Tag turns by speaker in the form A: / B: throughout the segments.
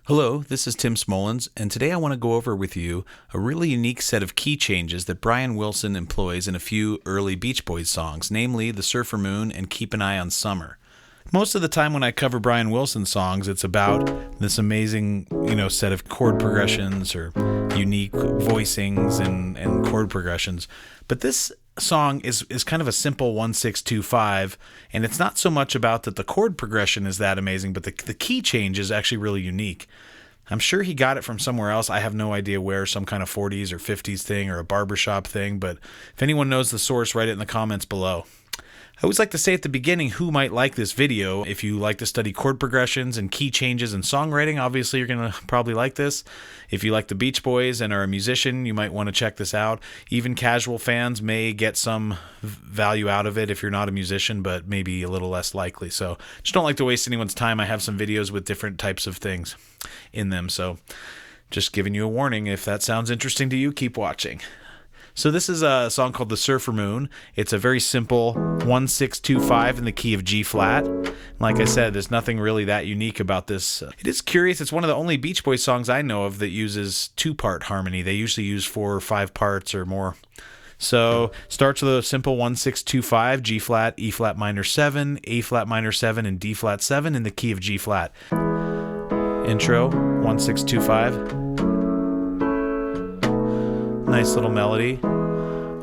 A: Hello, this is Tim Smolens, and today I want to go over with you a really unique set of key changes that Brian Wilson employs in a few early Beach Boys songs, namely The Surfer Moon and Keep an Eye on Summer. Most of the time when I cover Brian Wilson songs, it's about this amazing, set of chord progressions or unique voicings and chord progressions. But this song is kind of a simple 1-6-2-5, and it's not so much about that the chord progression is that amazing, but the key change is actually really unique. I'm sure he got it from somewhere else. I have no idea where, some kind of 40s or 50s thing or a barbershop thing, but if anyone knows the source, write it in the comments below. I always like to say at the beginning who might like this video. If you like to study chord progressions and key changes in songwriting, obviously you're going to probably like this. If you like the Beach Boys and are a musician, you might want to check this out. Even casual fans may get some value out of it if you're not a musician, but maybe a little less likely. So just don't like to waste anyone's time. I have some videos with different types of things in them. So just giving you a warning. If that sounds interesting to you, keep watching. So this is a song called The Surfer Moon. It's a very simple 1-6-2-5 in the key of G flat. Like I said, there's nothing really that unique about this. It is curious. It's one of the only Beach Boys songs I know of that uses two-part harmony. They usually use 4 or 5 parts or more. So starts with a simple 1-6-2-5, G flat, E flat minor 7, A flat minor 7, and D flat 7 in the key of G flat. Intro 1-6-2-5. Nice little melody.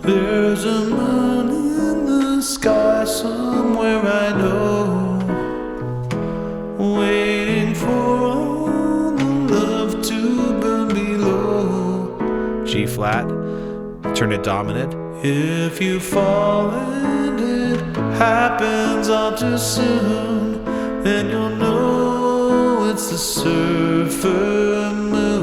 A: There's a moon in the sky somewhere I know, waiting for all the love to burn below. G flat, turn it dominant. If you fall and it happens all too soon, then you'll know it's the surfer moon.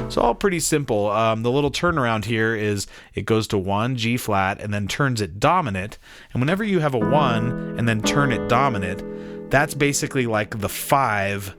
A: It's all pretty simple. The little turnaround here is it goes to 1, G flat, and then turns it dominant. And whenever you have a 1 and then turn it dominant, that's basically like the 5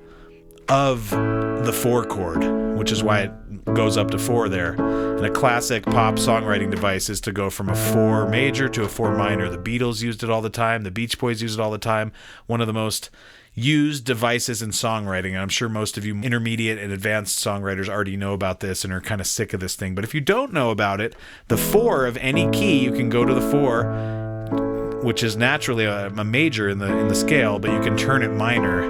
A: of the 4 chord, which is why it goes up to 4 there. And a classic pop songwriting device is to go from a 4 major to a 4 minor. The Beatles used it all the time. The Beach Boys use it all the time. One of the most used devices in songwriting. And I'm sure most of you intermediate and advanced songwriters already know about this and are kind of sick of this thing. But if you don't know about it, the 4 of any key, you can go to the 4, which is naturally a major in the scale, but you can turn it minor.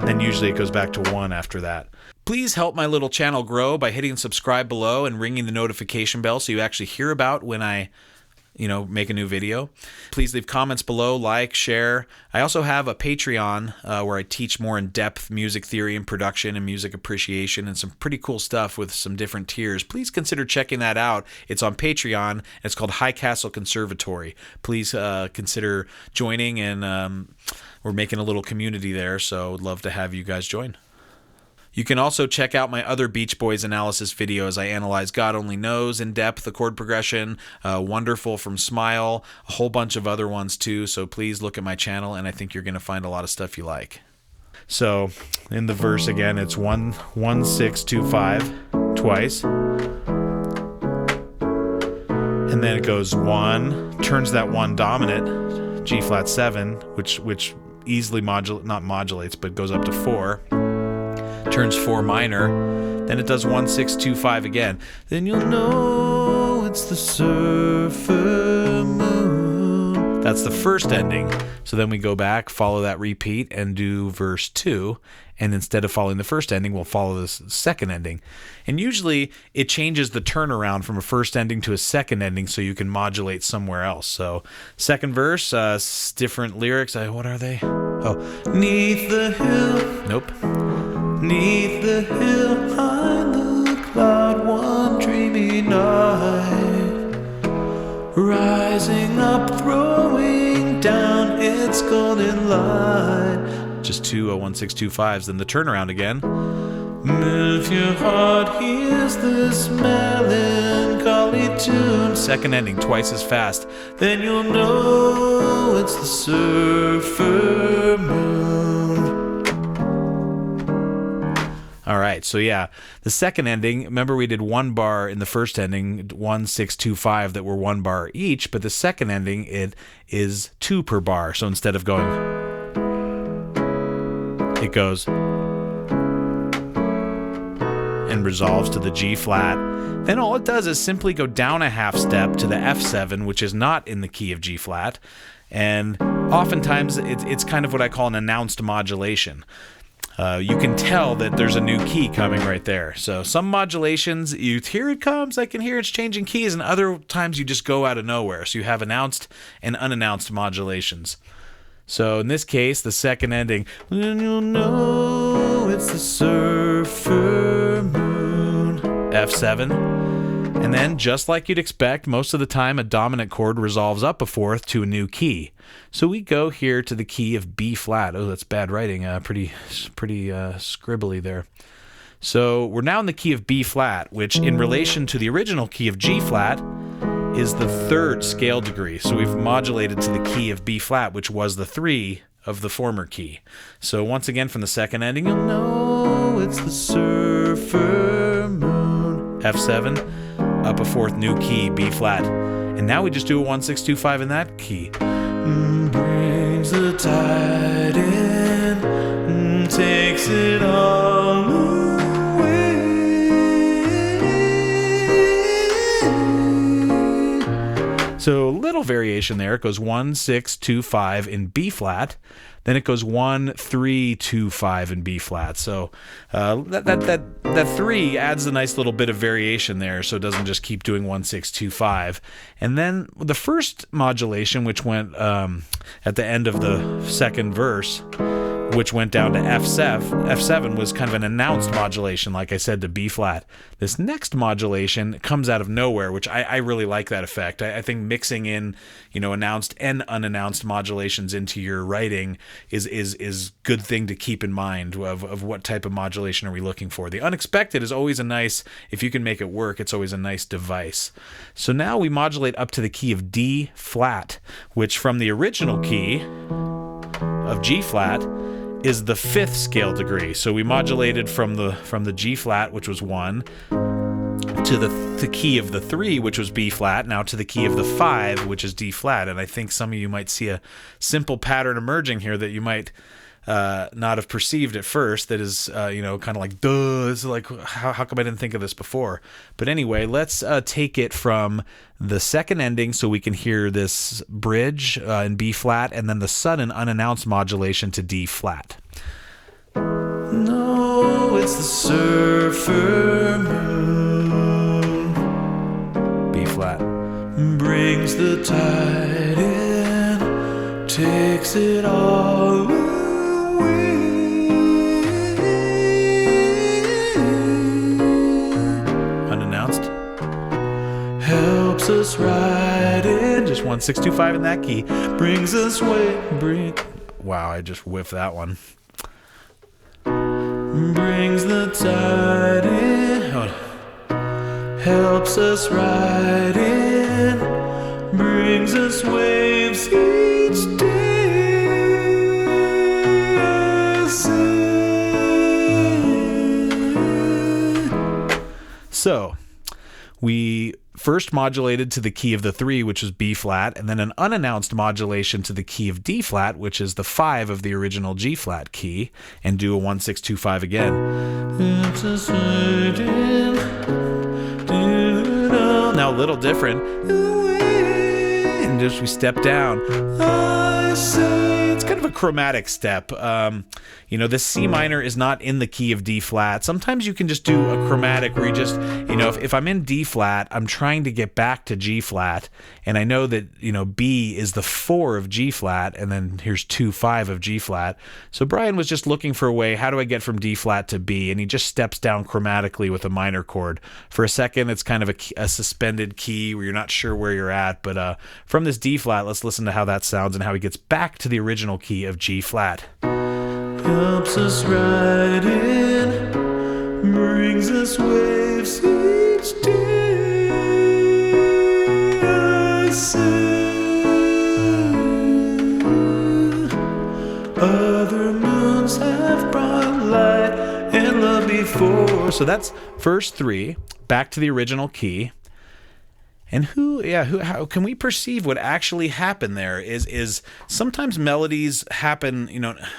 A: Then usually it goes back to 1 after that. Please help my little channel grow by hitting subscribe below and ringing the notification bell so you actually hear about when I make a new video. Please leave comments below, like, share. I also have a Patreon where I teach more in-depth music theory and production and music appreciation and some pretty cool stuff with some different tiers. Please consider checking that out. It's on Patreon, and it's called High Castle Conservatory. Please consider joining, and we're making a little community there, so I'd love to have you guys join. You can also check out my other Beach Boys analysis videos. I analyze God Only Knows in depth, the chord progression, Wonderful from Smile, a whole bunch of other ones too. So please look at my channel, and I think you're going to find a lot of stuff you like. So in the verse again, it's 1-6-2-5 twice. And then it goes 1, turns that 1 dominant, G flat 7, which easily not modulates, but goes up to 4. Turns 4 minor, then it does 1-6-2-5 again. Then you'll know it's the surfer moon. That's the first ending. So then we go back, follow that repeat, and do verse 2. And instead of following the first ending, we'll follow this second ending. And usually it changes the turnaround from a first ending to a second ending so you can modulate somewhere else. So second verse, different lyrics. What are they? Oh, 'neath the hill. Nope. 'Neath the hill, behind the cloud, one dreamy night, rising up, throwing down its golden light. Just 2 1-6-2-5s, then the turnaround again. If your heart hears this melancholy tune, second ending, twice as fast, then you'll know it's the surfer moon. All right, so yeah, the second ending, remember we did 1 bar in the first ending, 1-6-2-5 that were 1 bar each, but the second ending, it is 2 per bar. So instead of going, it goes and resolves to the G flat. Then all it does is simply go down a half step to the F7, which is not in the key of G flat. And oftentimes it's kind of what I call an announced modulation. You can tell that there's a new key coming right there. So some modulations, here it comes, I can hear it's changing keys, and other times you just go out of nowhere. So you have announced and unannounced modulations. So in this case, the second ending, when you'll know it's the surfer moon, F7. And then, just like you'd expect, most of the time a dominant chord resolves up a fourth to a new key. So we go here to the key of B flat. Oh, that's bad writing. Pretty scribbly there. So we're now in the key of B flat, which in relation to the original key of G flat is the third scale degree. So we've modulated to the key of B flat, which was the 3 of the former key. So once again, from the second ending, you'll know it's the surfer moon, F7. Up a fourth new key, B flat. And now we just do a 1, 6, 2, 5 in that key. Brings the tide in, takes it all away. So a little variation there. It goes 1, 6, 2, 5 in B flat. Then it goes 1, 3, 2, 5 in B flat. So that 3 adds a nice little bit of variation there, so it doesn't just keep doing 1, 6, 2, 5. And then the first modulation, which went at the end of the second verse, which went down to F7, was kind of an announced modulation, like I said, to B flat. This next modulation comes out of nowhere, which I really like that effect. I think mixing in, announced and unannounced modulations into your writing is good thing to keep in mind of what type of modulation are we looking for. The unexpected is always a nice, if you can make it work, it's always a nice device. So now we modulate up to the key of D flat, which from the original key of G flat is the 5th scale degree. So we modulated from the G flat, which was 1, to the key of the 3, which was B flat, now to the key of the 5, which is D flat. And I think some of you might see a simple pattern emerging here that you might not have perceived at first, that is kind of like, duh, this is like, how come I didn't think of this before? But anyway, let's take it from the second ending so we can hear this bridge in B flat, and then the sudden unannounced modulation to D flat. No, it's the surfer moon, B flat, brings the tide in, takes it all away. Unannounced. Helps us ride in, just 1, 6, 2, 5 in that key. Brings us way, wow, I just whiffed that one. Brings the tide in, helps us ride in, brings us waves each day. I say. So, we first modulated to the key of the 3, which was B flat, and then an unannounced modulation to the key of D flat, which is the 5 of the original G flat key, and do a 1, 6, 2, 5 again. Now a little different. And just we step down. I say, it's kind of a chromatic step. This C minor is not in the key of D flat. Sometimes you can just do a chromatic where you just, if I'm in D flat, I'm trying to get back to G flat, and I know that, B is the 4 of G flat, and then here's 2, 5 of G flat. So Brian was just looking for a way, how do I get from D flat to B? And he just steps down chromatically with a minor chord. For a second, it's kind of a suspended key where you're not sure where you're at, but from this D flat, let's listen to how that sounds and how he gets back to the original key of G flat. Helps us ride in, brings us waves each day. I say, other moons have brought light and love before. So that's verse 3, back to the original key. And how can we perceive what actually happened there? Is sometimes melodies happen,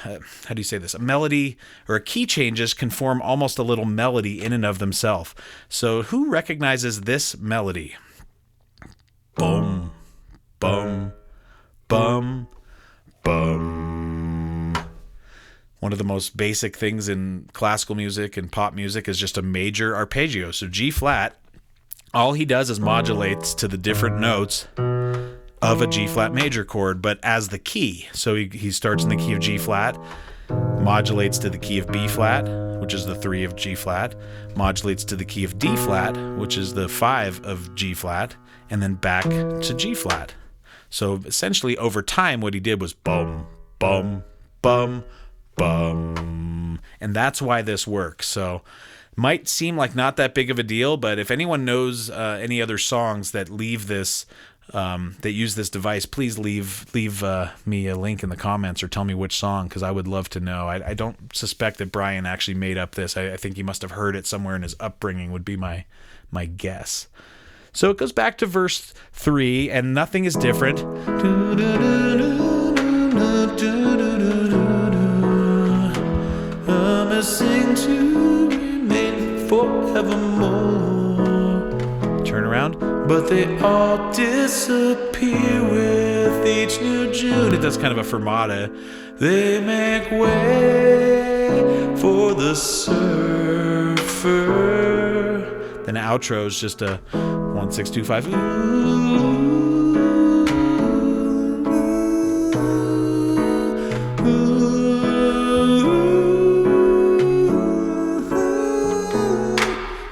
A: how do you say this? A melody or a key changes can form almost a little melody in and of themselves. So who recognizes this melody? Boom, bum, bum, bum. One of the most basic things in classical music and pop music is just a major arpeggio. So G flat, all he does is modulates to the different notes of a G flat major chord, but as the key. So he starts in the key of G flat, modulates to the key of B flat, which is the 3 of G flat, modulates to the key of D flat, which is the 5 of G flat, and then back to G flat. So essentially over time what he did was bum, bum, bum, bum. And that's why this works. So might seem like not that big of a deal, but if anyone knows any other songs that leave this, that use this device, please leave me a link in the comments or tell me which song, because I would love to know. I don't suspect that Brian actually made up this. I think he must have heard it somewhere in his upbringing, would be my guess. So it goes back to verse 3, and nothing is different. Promising to remain forevermore. Turn around. But they all disappear with each new June. It does kind of a fermata. They make way for the surfer. Then outro is just a 1, 6, 2, 5.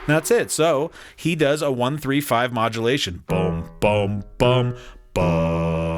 A: That's it. So he does a 1, 3, 5 modulation. Boom, boom, boom, boom.